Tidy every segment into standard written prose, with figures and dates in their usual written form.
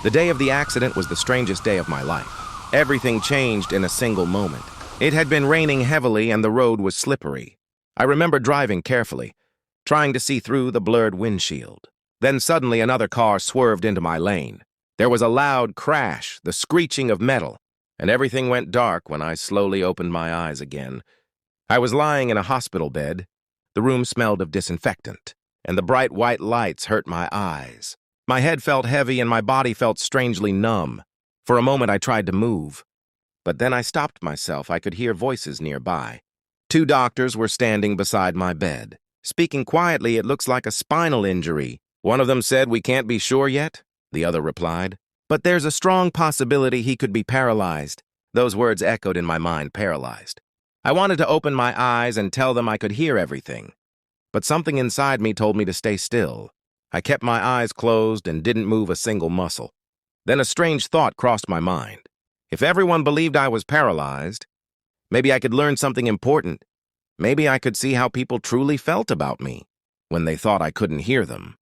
The day of the accident was the strangest day of my life. Everything changed in a single moment. It had been raining heavily and the road was slippery. I remember driving carefully, trying to see through the blurred windshield. Then suddenly another car swerved into my lane. There was a loud crash, the screeching of metal, and everything went dark when I slowly opened my eyes again. I was lying in a hospital bed. The room smelled of disinfectant, and the bright white lights hurt my eyes. My head felt heavy and my body felt strangely numb. For a moment I tried to move, but then I stopped myself. I could hear voices nearby. 2 doctors were standing beside my bed. Speaking quietly, "It looks like a spinal injury." One of them said, "We can't be sure yet," the other replied. "But there's a strong possibility he could be paralyzed." Those words echoed in my mind, paralyzed. I wanted to open my eyes and tell them I could hear everything, but something inside me told me to stay still. I kept my eyes closed and didn't move a single muscle. Then a strange thought crossed my mind. If everyone believed I was paralyzed, maybe I could learn something important. Maybe I could see how people truly felt about me when they thought I couldn't hear them.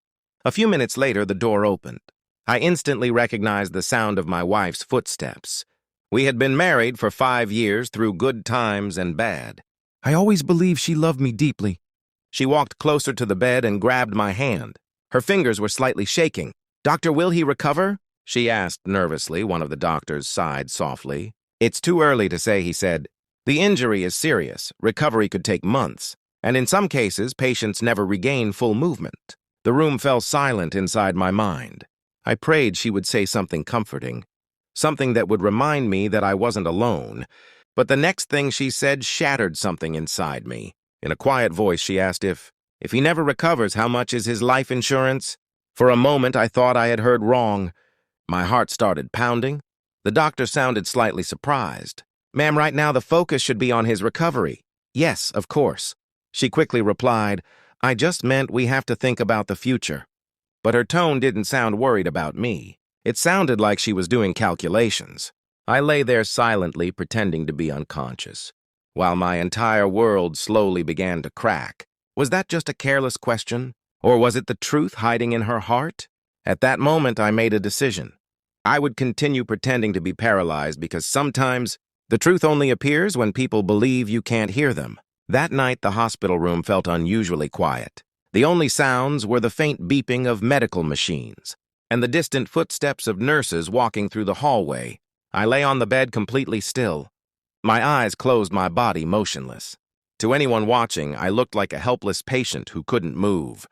A few minutes later, the door opened. I instantly recognized the sound of my wife's footsteps. We had been married for 5 years through good times and bad. I always believed she loved me deeply. She walked closer to the bed and grabbed my hand. Her fingers were slightly shaking. "Doctor, will he recover?" she asked nervously. One of the doctors sighed softly. "It's too early to say," he said. "The injury is serious. Recovery could take months, and in some cases, patients never regain full movement." The room fell silent inside my mind. I prayed she would say something comforting, something that would remind me that I wasn't alone. But the next thing she said shattered something inside me. In a quiet voice, she asked if he never recovers, how much is his life insurance? For a moment, I thought I had heard wrong. My heart started pounding. The doctor sounded slightly surprised. "Ma'am, right now the focus should be on his recovery." "Yes, of course." She quickly replied, "I just meant we have to think about the future." But her tone didn't sound worried about me. It sounded like she was doing calculations. I lay there silently, pretending to be unconscious, while my entire world slowly began to crack. Was that just a careless question? Or was it the truth hiding in her heart? At that moment, I made a decision. I would continue pretending to be paralyzed because sometimes the truth only appears when people believe you can't hear them. That night, the hospital room felt unusually quiet. The only sounds were the faint beeping of medical machines and the distant footsteps of nurses walking through the hallway. I lay on the bed completely still. My eyes closed, my body motionless. To anyone watching, I looked like a helpless patient who couldn't move.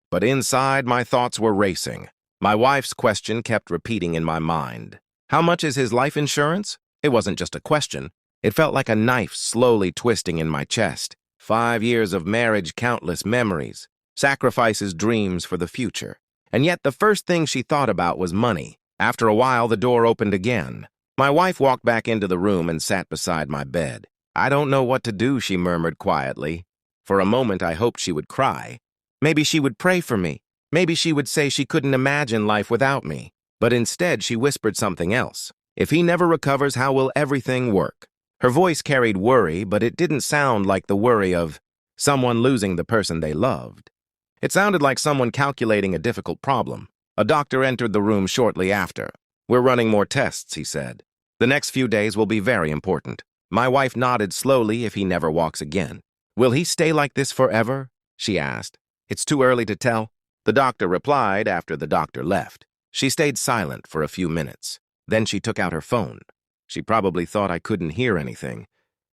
But inside, my thoughts were racing. My wife's question kept repeating in my mind. How much is his life insurance? It wasn't just a question. It felt like a knife slowly twisting in my chest. 5 years of marriage, countless memories, sacrifices, dreams for the future. And yet the first thing she thought about was money. After a while, the door opened again. My wife walked back into the room and sat beside my bed. "I don't know what to do," she murmured quietly. For a moment, I hoped she would cry. Maybe she would pray for me. Maybe she would say she couldn't imagine life without me. But instead, she whispered something else. "If he never recovers, how will everything work?" Her voice carried worry, but it didn't sound like the worry of someone losing the person they loved. It sounded like someone calculating a difficult problem. A doctor entered the room shortly after. "We're running more tests," he said. "The next few days will be very important." My wife nodded slowly. "If he never walks again, will he stay like this forever?" she asked. "It's too early to tell," the doctor replied after the doctor left. She stayed silent for a few minutes. Then she took out her phone. She probably thought I couldn't hear anything.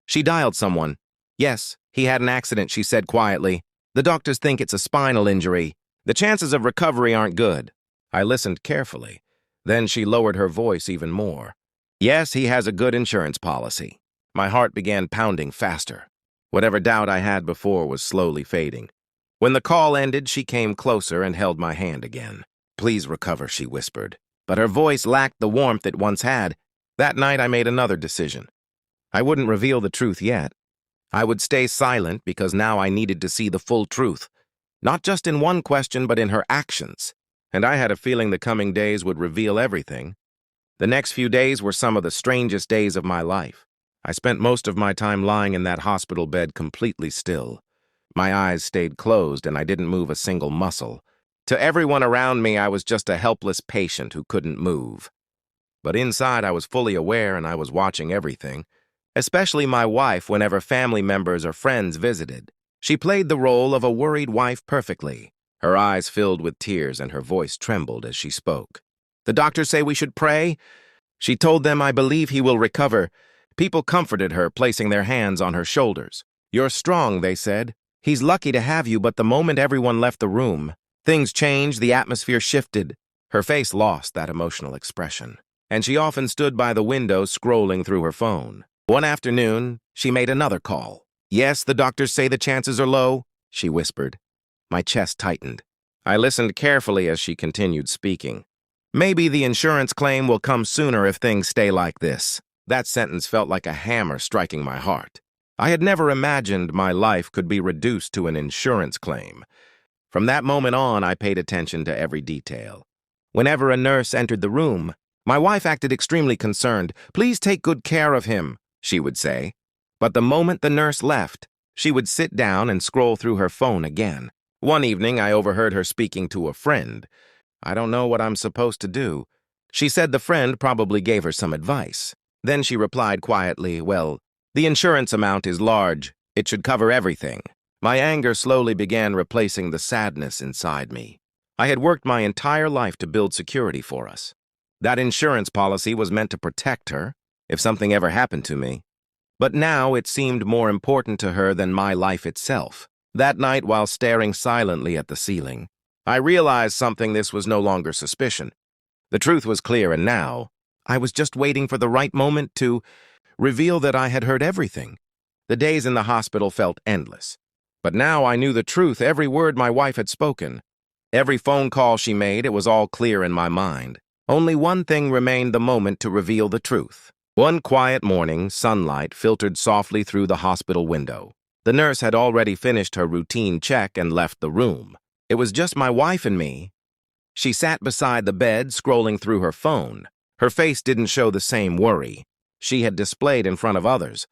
She dialed someone. "Yes, he had an accident," she said quietly. "The doctors think it's a spinal injury. The chances of recovery aren't good." I listened carefully. Then she lowered her voice even more. "Yes, he has a good insurance policy." My heart began pounding faster. Whatever doubt I had before was slowly fading. When the call ended, she came closer and held my hand again. "Please recover," she whispered. But her voice lacked the warmth it once had. That night, I made another decision. I wouldn't reveal the truth yet. I would stay silent because now I needed to see the full truth, not just in one question, but in her actions. And I had a feeling the coming days would reveal everything. The next few days were some of the strangest days of my life. I spent most of my time lying in that hospital bed completely still. My eyes stayed closed and I didn't move a single muscle. To everyone around me, I was just a helpless patient who couldn't move. But inside, I was fully aware and I was watching everything, especially my wife whenever family members or friends visited. She played the role of a worried wife perfectly. Her eyes filled with tears and her voice trembled as she spoke. "The doctors say we should pray." She told them, "I believe he will recover." People comforted her, placing their hands on her shoulders. "You're strong," they said. "He's lucky to have you," but the moment everyone left the room, things changed, the atmosphere shifted. Her face lost that emotional expression, and she often stood by the window scrolling through her phone. One afternoon, she made another call. "Yes, the doctors say the chances are low," she whispered. My chest tightened. I listened carefully as she continued speaking. "Maybe the insurance claim will come sooner if things stay like this." That sentence felt like a hammer striking my heart. I had never imagined my life could be reduced to an insurance claim. From that moment on, I paid attention to every detail. Whenever a nurse entered the room, my wife acted extremely concerned. "Please take good care of him," she would say. But the moment the nurse left, she would sit down and scroll through her phone again. One evening, I overheard her speaking to a friend. "I don't know what I'm supposed to do." She said the friend probably gave her some advice. Then she replied quietly, "Well, the insurance amount is large. It should cover everything." My anger slowly began replacing the sadness inside me. I had worked my entire life to build security for us. That insurance policy was meant to protect her if something ever happened to me. But now it seemed more important to her than my life itself. That night, while staring silently at the ceiling, I realized something. This was no longer suspicion. The truth was clear, and now I was just waiting for the right moment to reveal that I had heard everything. The days in the hospital felt endless. But now I knew the truth, every word my wife had spoken. Every phone call she made, it was all clear in my mind. Only one thing remained, the moment to reveal the truth. One quiet morning, sunlight filtered softly through the hospital window. The nurse had already finished her routine check and left the room. It was just my wife and me. She sat beside the bed, scrolling through her phone. Her face didn't show the same worry she had displayed in front of others.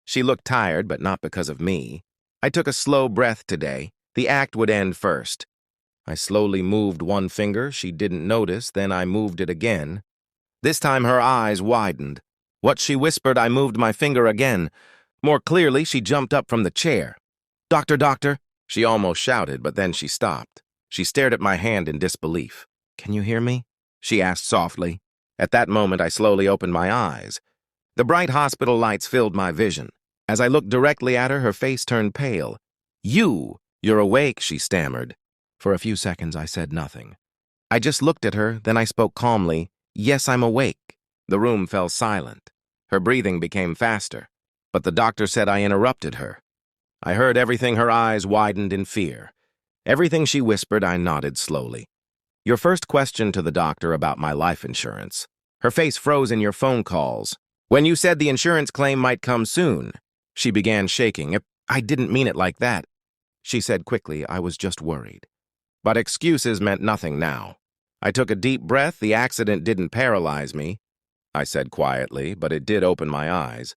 She looked tired, but not because of me. I took a slow breath today. The act would end first. I slowly moved one finger. She didn't notice, then I moved it again. This time her eyes widened. What she whispered, I moved my finger again. More clearly, she jumped up from the chair. "Doctor, doctor," she almost shouted, but then she stopped. She stared at my hand in disbelief. "Can you hear me?" she asked softly. At that moment, I slowly opened my eyes. The bright hospital lights filled my vision. As I looked directly at her, her face turned pale. "You're awake," she stammered. For a few seconds, I said nothing. I just looked at her, then I spoke calmly. "Yes, I'm awake." The room fell silent. Her breathing became faster, but the doctor said I interrupted her. I heard everything. Her eyes widened in fear. Everything she whispered, I nodded slowly. "Your first question to the doctor about my life insurance. Her face froze in your phone calls. When you said the insurance claim might come soon." She began shaking. "I didn't mean it like that," she said quickly. "I was just worried." But excuses meant nothing now. I took a deep breath. "The accident didn't paralyze me," I said quietly, "but it did open my eyes."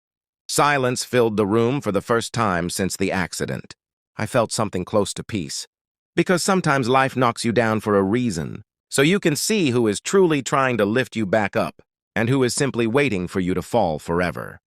Silence filled the room for the first time since the accident. I felt something close to peace. Because sometimes life knocks you down for a reason, so you can see who is truly trying to lift you back up and who is simply waiting for you to fall forever.